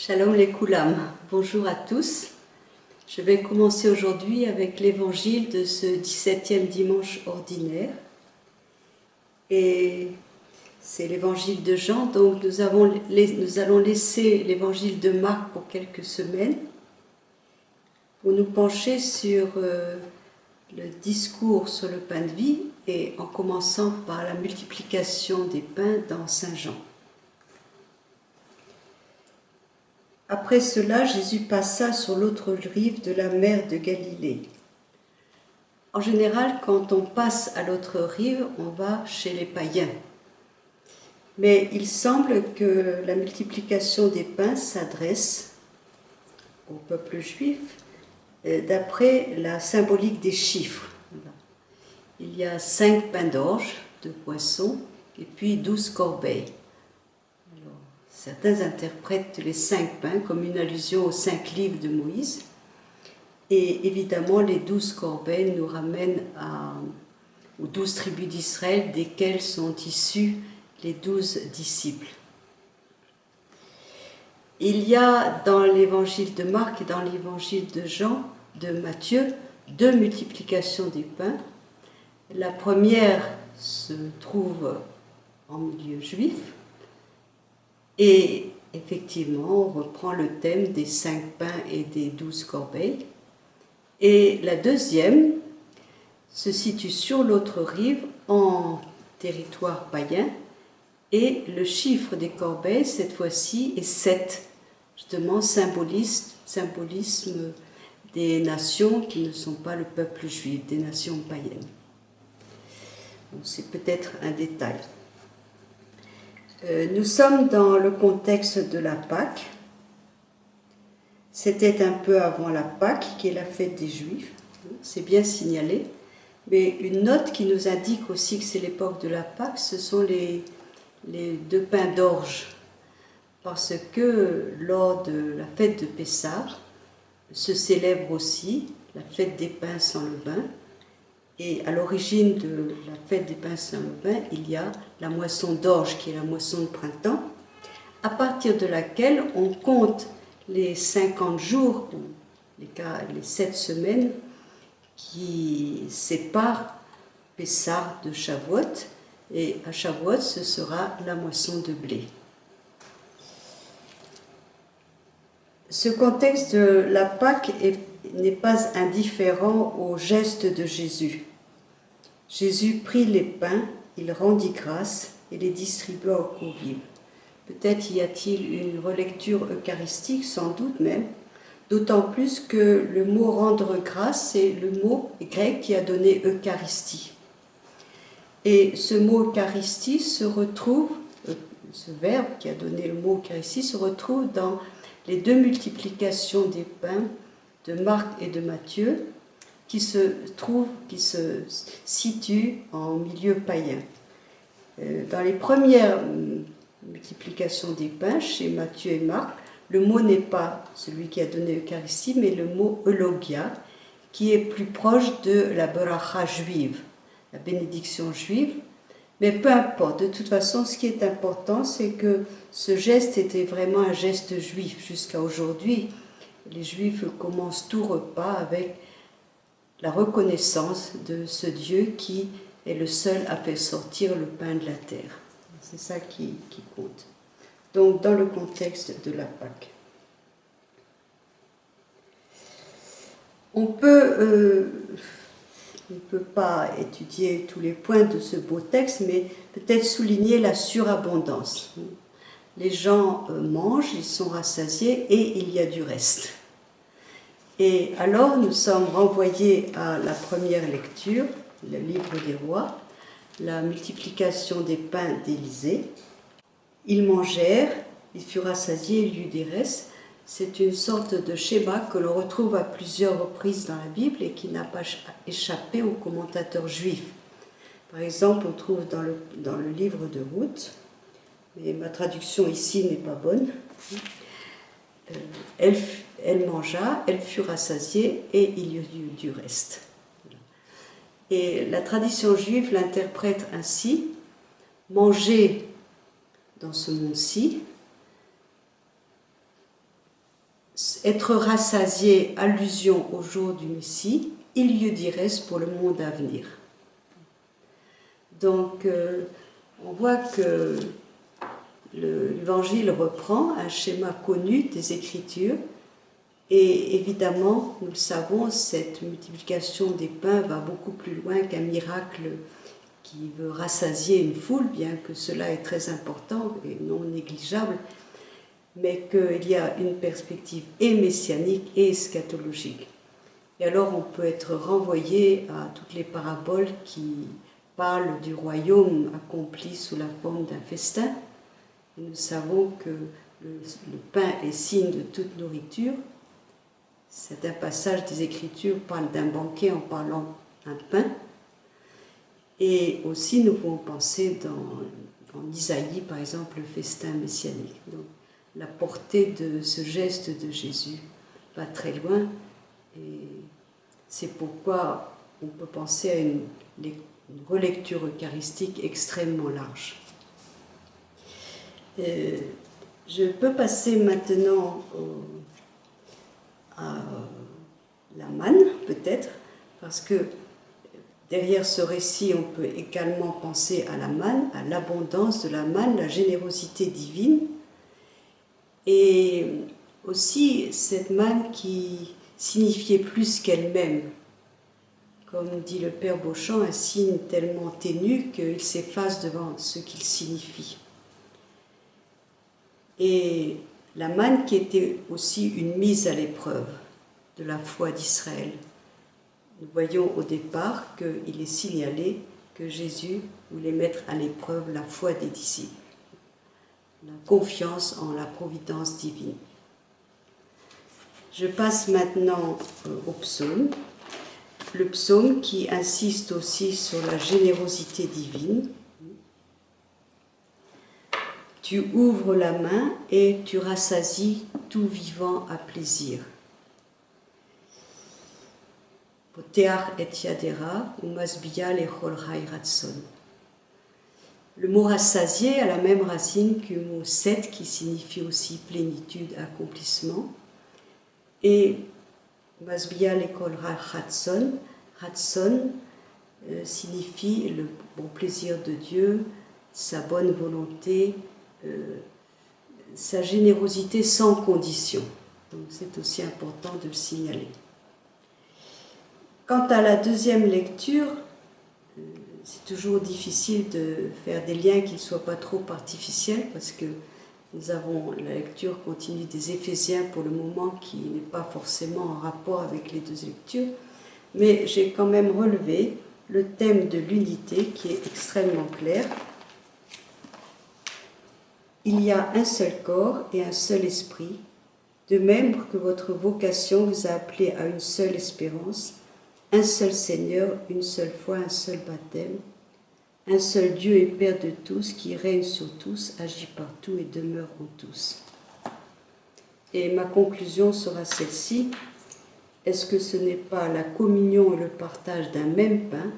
Shalom les Koulam, bonjour à tous. Je vais commencer aujourd'hui avec l'évangile de ce 17e dimanche ordinaire. Et c'est l'évangile de Jean, donc nous allons laisser l'évangile de Marc pour quelques semaines pour nous pencher sur le discours sur le pain de vie et en commençant par la multiplication des pains dans Saint Jean. Après cela, Jésus passa sur l'autre rive de la mer de Galilée. En général, quand on passe à l'autre rive, on va chez les païens. Mais il semble que la multiplication des pains s'adresse au peuple juif d'après la symbolique des chiffres. Il y a 5 pains d'orge de poisson et puis 12 corbeilles. Certains interprètent les 5 pains comme une allusion aux 5 livres de Moïse. Et évidemment, les 12 corbeilles nous ramènent aux 12 tribus d'Israël, desquelles sont issus les 12 disciples. Il y a dans l'évangile de Marc et dans l'évangile de Jean, de Matthieu, 2 multiplications des pains. La première se trouve en milieu juif. Et effectivement, on reprend le thème des 5 pains et des 12 corbeilles. Et la deuxième se situe sur l'autre rive, en territoire païen. Et le chiffre des corbeilles, cette fois-ci, est 7. Justement, symbolisme des nations qui ne sont pas le peuple juif, des nations païennes. Bon, c'est peut-être un détail. Nous sommes dans le contexte de la Pâque. C'était un peu avant la Pâque, qui est la fête des Juifs, c'est bien signalé. Mais une note qui nous indique aussi que c'est l'époque de la Pâque, ce sont les 2 pains d'orge. Parce que lors de la fête de Pessah, se célèbre aussi la fête des pains sans levain. Et à l'origine de la fête des pains sans levain, il y a la moisson d'orge, qui est la moisson de printemps, à partir de laquelle on compte les 50 jours, ou les 7 semaines, qui séparent Pessah de Shavuot. Et à Shavuot, ce sera la moisson de blé. Ce contexte de la Pâque n'est pas indifférent au geste de Jésus. Jésus prit les pains, il rendit grâce et les distribua aux convives. Peut-être y a-t-il une relecture eucharistique, sans doute même, d'autant plus que le mot rendre grâce, c'est le mot grec qui a donné Eucharistie. Et ce mot Eucharistie se retrouve, ce verbe qui a donné le mot Eucharistie se retrouve dans les 2 multiplications des pains de Marc et de Matthieu, qui se situent en milieu païen. Dans les premières multiplications des pains, chez Matthieu et Marc, le mot n'est pas celui qui a donné l'Eucharistie, mais le mot eulogia, qui est plus proche de la beracha juive, la bénédiction juive. Mais peu importe, de toute façon, ce qui est important, c'est que ce geste était vraiment un geste juif. Jusqu'à aujourd'hui, les Juifs commencent tout repas avec la reconnaissance de ce Dieu qui est le seul à faire sortir le pain de la terre. C'est ça qui compte. Donc, dans le contexte de la Pâque. On ne peut pas étudier tous les points de ce beau texte, mais peut-être souligner la surabondance. Les gens mangent, ils sont rassasiés et il y a du reste. Et alors nous sommes renvoyés à la première lecture, le livre des rois, la multiplication des pains d'Élysée. Ils mangèrent, ils furent rassasiés, il y eut des restes. C'est une sorte de schéma que l'on retrouve à plusieurs reprises dans la Bible et qui n'a pas échappé aux commentateurs juifs. Par exemple, on trouve dans le livre de Ruth, mais ma traduction ici n'est pas bonne. Elle mangea, elle fut rassasiée et il y eut du reste. Et la tradition juive l'interprète ainsi: manger dans ce monde-ci, être rassasié, allusion au jour du Messie, il lieu d'y reste pour le monde à venir. Donc, on voit que l'Évangile reprend un schéma connu des Écritures, et évidemment, nous le savons, cette multiplication des pains va beaucoup plus loin qu'un miracle qui veut rassasier une foule, bien que cela est très important et non négligeable, mais qu'il y a une perspective et messianique et eschatologique. Et alors on peut être renvoyé à toutes les paraboles qui parlent du royaume accompli sous la forme d'un festin. Et nous savons que le pain est signe de toute nourriture. Certains passages des Écritures parlent d'un banquet en parlant d'un pain. Et aussi nous pouvons penser dans Isaïe, par exemple, le festin messianique. Donc, la portée de ce geste de Jésus va très loin, et c'est pourquoi on peut penser à une relecture eucharistique extrêmement large. Je peux passer maintenant à la manne, peut-être, parce que derrière ce récit, on peut également penser à la manne, à l'abondance de la manne, la générosité divine, et aussi cette manne qui signifiait plus qu'elle-même. Comme dit le père Beauchamp, un signe tellement ténu qu'il s'efface devant ce qu'il signifie. Et la manne qui était aussi une mise à l'épreuve de la foi d'Israël. Nous voyons au départ qu'il est signalé que Jésus voulait mettre à l'épreuve la foi des disciples, la confiance en la providence divine. Je passe maintenant au psaume. Le psaume qui insiste aussi sur la générosité divine. Tu ouvres la main et tu rassasies tout vivant à plaisir. Poteach et yadera ou masbia lechol ratson. Le mot rassasier a la même racine que le mot set qui signifie aussi plénitude, accomplissement. Et masbia lechol ratson, ratson signifie le bon plaisir de Dieu, sa bonne volonté, sa générosité sans condition. Donc c'est aussi important de le signaler. Quant à la deuxième lecture, c'est toujours difficile de faire des liens qui ne soient pas trop artificiels, parce que nous avons la lecture continue des Éphésiens pour le moment qui n'est pas forcément en rapport avec les deux lectures, mais j'ai quand même relevé le thème de l'unité qui est extrêmement clair. Il y a un seul corps et un seul esprit, de même que votre vocation vous a appelé à une seule espérance, un seul Seigneur, une seule foi, un seul baptême, un seul Dieu et Père de tous, qui règne sur tous, agit partout et demeure en tous. Et ma conclusion sera celle-ci. Est-ce que ce n'est pas la communion et le partage d'un même pain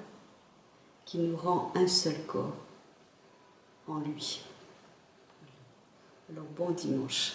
qui nous rend un seul corps en lui? Alors bon dimanche.